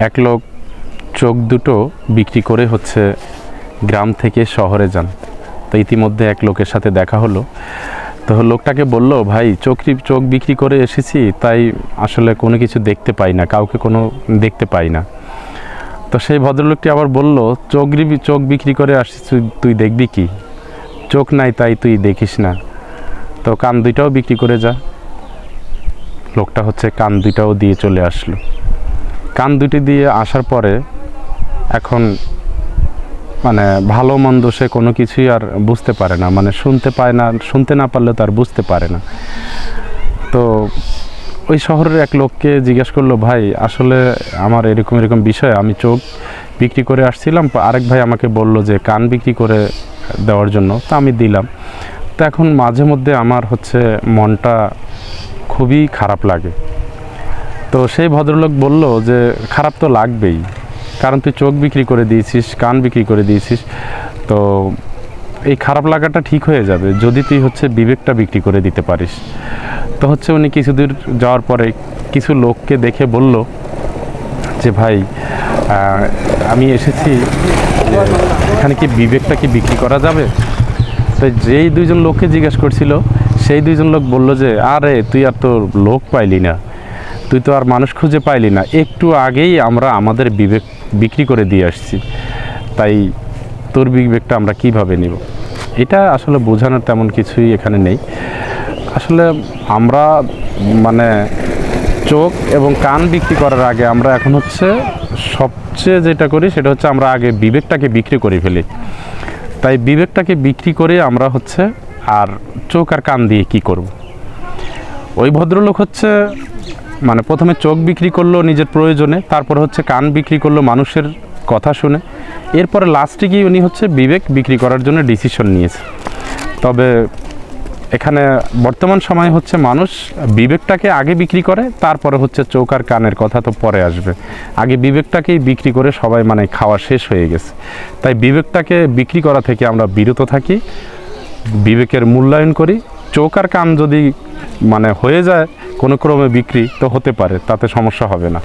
এক লোক চোখ দুটো বিক্রি করে হচ্ছে গ্রাম থেকে শহরে যান। তো ইতিমধ্যে এক লোকের সাথে দেখা হলো। তো লোকটাকে বলল, ভাই চোখ বিক্রি করে এসেছি, তাই আসলে কোনো কিছু দেখতে পাই না, কাউকে কোনো দেখতে পাই না। তো সেই ভদ্রলোকটি আবার বলল, চোখ বিক্রি করে আসছিস, তুই দেখবি কি? চোখ নাই তাই তুই দেখিস না, তো কান দুইটাও বিক্রি করে যা। লোকটা হচ্ছে কান দুইটাও দিয়ে চলে আসলো। কান দুটি দিয়ে আসার পরে এখন মানে ভালো মন্দ সে কোনো কিছুই আর বুঝতে পারে না, মানে শুনতে পায় না, শুনতে না পারলে তো আর বুঝতে পারে না। তো ওই শহরের এক লোককে জিজ্ঞেস করলো, ভাই আসলে আমার এরকম বিষয়, আমি চোখ বিক্রি করে আসছিলাম, আরেক ভাই আমাকে বলল যে কান বিক্রি করে দেওয়ার জন্য, তো আমি দিলাম। তো এখন মাঝে মধ্যে আমার হচ্ছে মনটা খুবই খারাপ লাগে। তো সেই ভদ্রলোক বলল যে খারাপ তো লাগবেই, কারণ তুই চোখ বিক্রি করে দিয়েছিস, কান বিক্রি করে দিয়েছিস, তো এই খারাপ লাগাটা ঠিক হয়ে যাবে যদি তুই হচ্ছে বিবেকটা বিক্রি করে দিতে পারিস। তো হচ্ছে উনি কিছু দূর যাওয়ার পরে কিছু লোককে দেখে বলল যে ভাই আমি এসেছি, এখানে কি বিবেকটা কি বিক্রি করা যাবে? তো যেই দুইজন লোককে জিজ্ঞেস করছিল সেই দুইজন লোক বলল যে আরে তুই আর তোর লোক পাইলি না, তুই তো আর মানুষ খুঁজে পাইলি না, একটু আগেই আমরা আমাদের বিবেক বিক্রি করে দিয়ে আসছি, তাই তোর বিবেকটা আমরা কিভাবে নিব? এটা আসলে বোঝানোর তেমন কিছুই এখানে নেই। আসলে আমরা মানে চোখ এবং কান বিক্রি করার আগে আমরা এখন হচ্ছে সবচেয়ে যেটা করি সেটা হচ্ছে আমরা আগে বিবেকটাকে বিক্রি করে ফেলি। তাই বিবেকটাকে বিক্রি করে আমরা হচ্ছে আর চোখ আর কান দিয়ে কি করব? ওই ভদ্রলোক হচ্ছে মানে প্রথমে চোখ বিক্রি করলো নিজের প্রয়োজনে, তারপর হচ্ছে কান বিক্রি করলো মানুষের কথা শুনে, এরপরে লাস্টে গিয়ে উনি হচ্ছে বিবেক বিক্রি করার জন্য ডিসিশন নিয়েছে। তবে এখানে বর্তমান সময় হচ্ছে মানুষ বিবেকটাকে আগে বিক্রি করে, তারপরে হচ্ছে চোখ আর কানের কথা তো পরে আসবে। আগে বিবেকটাকেই বিক্রি করে সবাই মানে খাওয়া শেষ হয়ে গেছে। তাই বিবেকটাকে বিক্রি করা থেকে আমরা বিরত থাকি, বিবেকের মূল্যায়ন করি। চোখ আর কান যদি মানে হয়ে যায় কোনো ক্রমে বিক্রি, তো হতে পারে, তাতে সমস্যা হবে না।